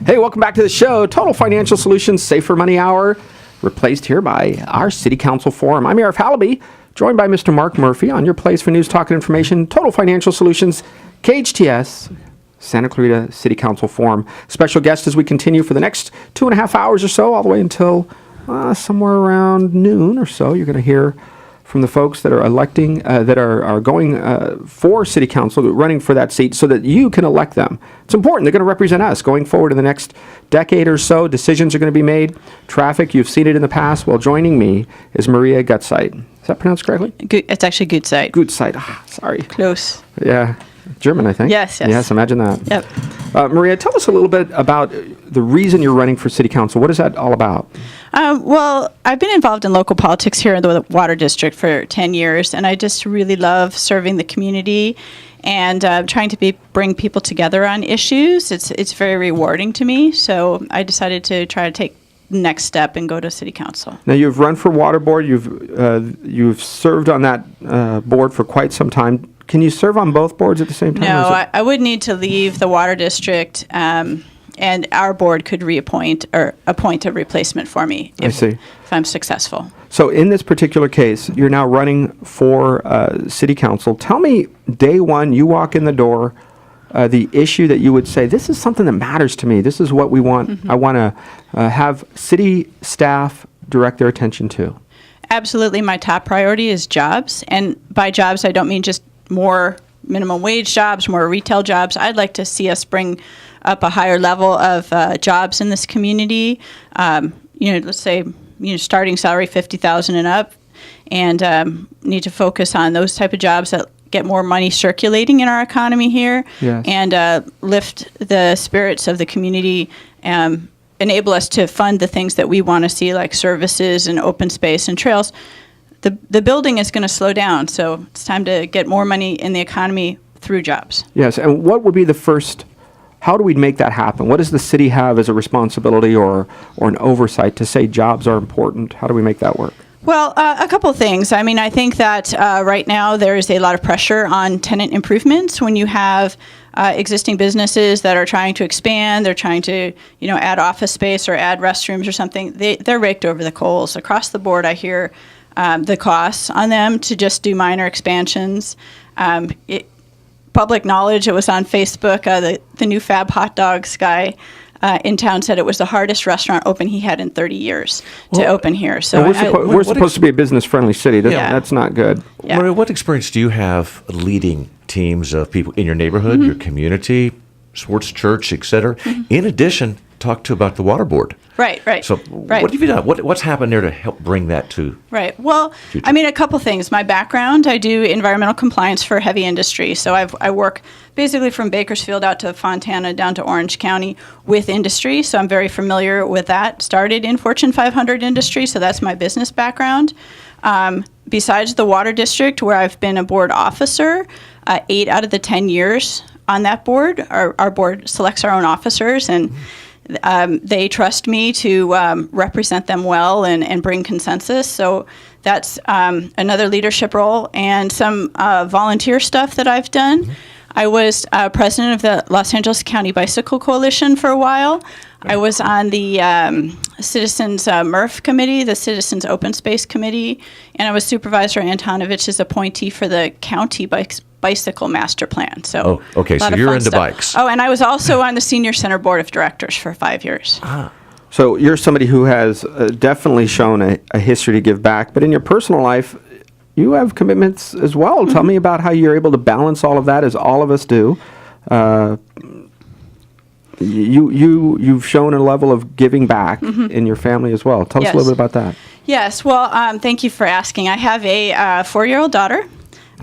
Hey, welcome back to the show. Total Financial Solutions Safer Money Hour, replaced here by our City Council Forum. I'm Arif Halaby, joined by Mr. Mark Murphy on your place for news, talk, and information. Total Financial Solutions, KHTS, Santa Clarita City Council Forum. Special guest as we continue for the next 2.5 hours or so, all the way until somewhere around noon or so. You're going to hear from the folks that are electing, that are going for City Council, running for that seat so that you can elect them. It's important. They're going to represent us going forward in the next decade or so. Decisions are going to be made. Traffic, you've seen it in the past. Well, joining me is Maria Gutzeit. Is that pronounced correctly? It's actually Gutzeit. Gutzeit. Sorry. Close. Yeah. German, I think. Yes. Yes, imagine that. Yep. Maria, tell us a little bit about the reason you're running for City Council. What is that all about? Well, I've been involved in local politics here in the Water District for 10 years, and I just really love serving the community and trying to bring people together on issues. It's very rewarding to me, so I decided to try to take the next step and go to City Council. Now, you've run for Water Board. You've served on that board for quite some time. Can you serve on both boards at the same time? No, I would need to leave the Water District, and our board could reappoint or appoint a replacement for me if I'm successful. So in this particular case, you're now running for City Council. Tell me, day one, you walk in the door, the issue that you would say, this is something that matters to me. This is what we want. Mm-hmm. I want to have city staff direct their attention to. Absolutely. My top priority is jobs. And by jobs, I don't mean just more minimum wage jobs, more retail jobs. I'd like to see us bring up a higher level of jobs in this community. Let's say, starting salary $50,000 and up, and need to focus on those type of jobs that get more money circulating in our economy here. Yes. And lift the spirits of the community, enable us to fund the things that we want to see, like services and open space and trails. The building is going to slow down, so it's time to get more money in the economy through jobs. Yes, and what would be the first, how do we make that happen? What does the city have as a responsibility or an oversight to say jobs are important? How do we make that work? Well, a couple of things. I mean, I think that right now there is a lot of pressure on tenant improvements when you have existing businesses that are trying to expand, they're trying to, add office space or add restrooms or something. They're raked over the coals. Across the board, I hear the costs on them to just do minor expansions. Public knowledge, it was on Facebook, the new Fab Hot Dogs guy in town said it was the hardest restaurant open he had in 30 years to open here. So we're supposed to be a business-friendly city. That's not good. Yeah. Maria, what experience do you have leading teams of people in your neighborhood, your community, sports church, et cetera? Mm-hmm. In addition, talk to about the Water Board. Right. So what have you done? What's happened there to help bring that to? Right. Well, future? I mean, a couple things. My background, I do environmental compliance for heavy industry. So I work basically from Bakersfield out to Fontana down to Orange County with industry. So I'm very familiar with that. Started in Fortune 500 industry, so that's my business background. Besides the Water District, where I've been a board officer, 8 out of the 10 years on that board, our board selects our own officers, and they trust me to represent them well and bring consensus. So that's another leadership role, and some volunteer stuff that I've done. Mm-hmm. I was president of the Los Angeles County Bicycle Coalition for a while. I was on the Citizens MRF Committee, the Citizens Open Space Committee, and I was Supervisor Antonovich's appointee for the county bicycle master plan. So, okay, so you're into bikes. Oh, and I was also on the Senior Center Board of Directors for 5 years. Ah. So you're somebody who has definitely shown a history to give back, but in your personal life, you have commitments as well. Mm-hmm. Tell me about how you're able to balance all of that, as all of us do. You've shown a level of giving back in your family as well. Tell us a little bit about that. Yes. Well, thank you for asking. I have a 4-year-old daughter.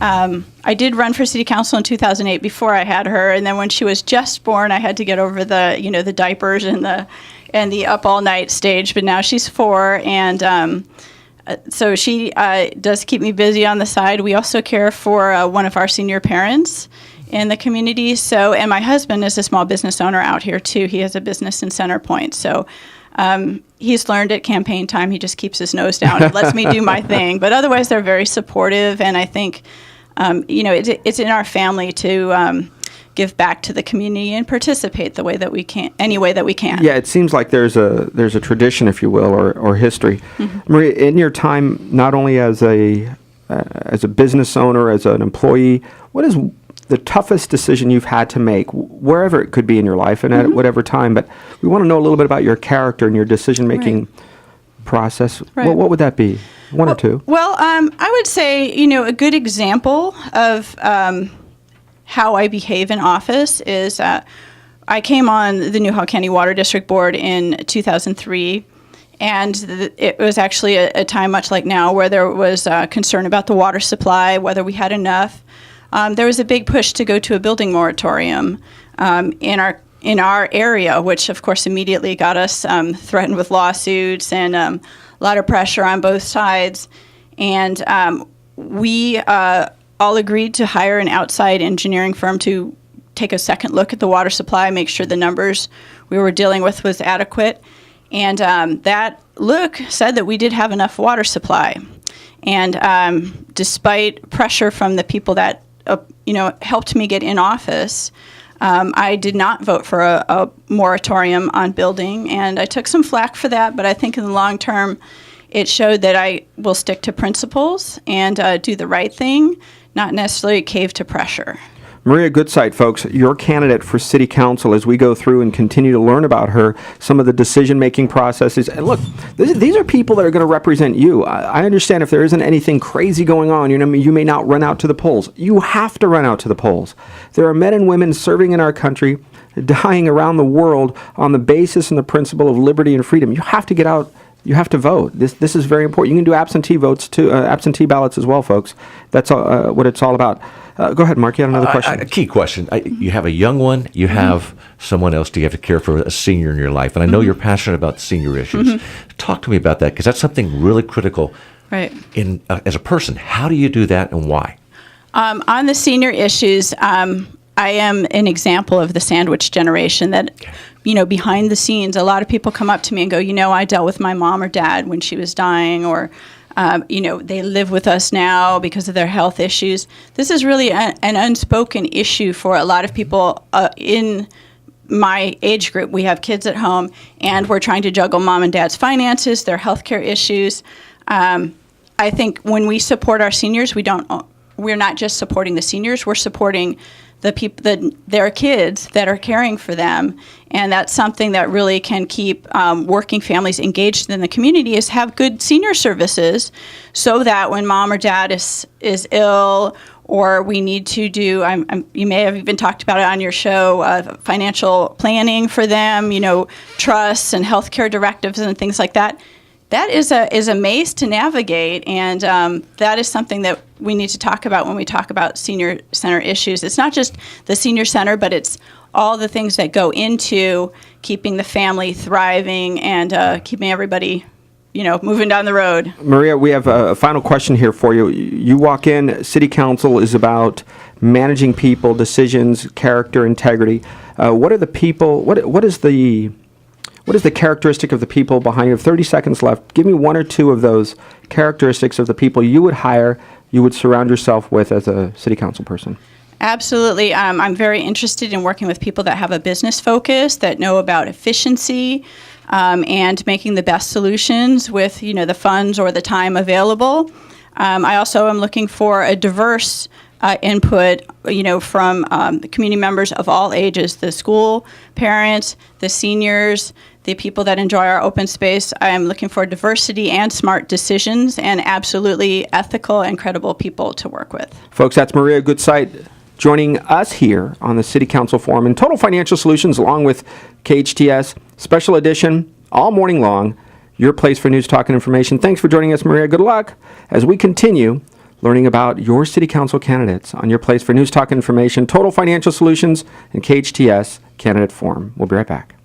I did run for city council in 2008 before I had her, and then when she was just born, I had to get over the diapers and the up all night stage. But now she's 4, and so she does keep me busy on the side. We also care for one of our senior parents in the community. So, and my husband is a small business owner out here too. He has a business in Center Point. So he's learned at campaign time, he just keeps his nose down and lets me do my thing. But otherwise, they're very supportive. And I think, it's in our family to give back to the community and participate the way that we can, any way that we can. Yeah, it seems like there's a tradition, if you will, or history. Maria, in your time, not only as a business owner, as an employee, what is the toughest decision you've had to make, wherever it could be in your life and at whatever time? But we want to know a little bit about your character and your decision-making process. Right. What would that be? One or two? Well, I would say, a good example of how I behave in office is I came on the Newhall County Water District Board in 2003, and it was actually a time much like now where there was concern about the water supply, whether we had enough. There was a big push to go to a building moratorium in our area, which of course immediately got us threatened with lawsuits and a lot of pressure on both sides. And we all agreed to hire an outside engineering firm to take a second look at the water supply, make sure the numbers we were dealing with was adequate. And that look said that we did have enough water supply. And despite pressure from the people that helped me get in office, I did not vote for a moratorium on building, and I took some flack for that, but I think in the long term, it showed that I will stick to principles and do the right thing, not necessarily cave to pressure. Maria Gutzeit, folks, your candidate for City Council, as we go through and continue to learn about her, some of the decision-making processes. And look, these are people that are going to represent you. I understand if there isn't anything crazy going on, you may not run out to the polls. You have to run out to the polls. There are men and women serving in our country, dying around the world on the basis and the principle of liberty and freedom. You have to get out. You have to vote. This is very important. You can do absentee votes too, absentee ballots as well, folks. That's what it's all about. Go ahead, Mark. You had another question. A key question. You have a young one. You have someone else. Do you have to care for a senior in your life? And I know you're passionate about senior issues. Talk to me about that, because that's something really critical. Right. As a person, how do you do that and why? On the senior issues, I am an example of the sandwich generation that, behind the scenes, a lot of people come up to me and go, I dealt with my mom or dad when she was dying, or they live with us now because of their health issues. This is really an unspoken issue for a lot of people in my age group. We have kids at home, and we're trying to juggle mom and dad's finances, their healthcare issues. I think when we support our seniors, we're not just supporting the seniors, we're supporting the people, their kids that are caring for them. And that's something that really can keep working families engaged in the community, is have good senior services, so that when mom or dad is ill, or we need to do, you may have even talked about it on your show, financial planning for them, trusts and healthcare directives and things like that. That is a maze to navigate, and that is something that we need to talk about when we talk about senior center issues. It's not just the senior center, but it's all the things that go into keeping the family thriving and keeping everybody, moving down the road. Maria, we have a final question here for you. You walk in, City Council is about managing people, decisions, character, integrity. What are the people, what is the characteristic of the people behind you? You have 30 seconds left. Give me one or two of those characteristics of the people you would hire, you would surround yourself with as a City Council person. Absolutely. I'm very interested in working with people that have a business focus, that know about efficiency, and making the best solutions with, the funds or the time available. I also am looking for a diverse input, from the community members of all ages, the school parents, the seniors, the people that enjoy our open space. I am looking for diversity and smart decisions, and absolutely ethical and credible people to work with. Folks, that's Maria Gutzeit joining us here on the City Council Forum and Total Financial Solutions, along with KHTS, special edition, all morning long, your place for news, talk, and information. Thanks for joining us, Maria. Good luck as we continue learning about your City Council candidates on your place for news, talk, and information, Total Financial Solutions, and KHTS Candidate Forum. We'll be right back.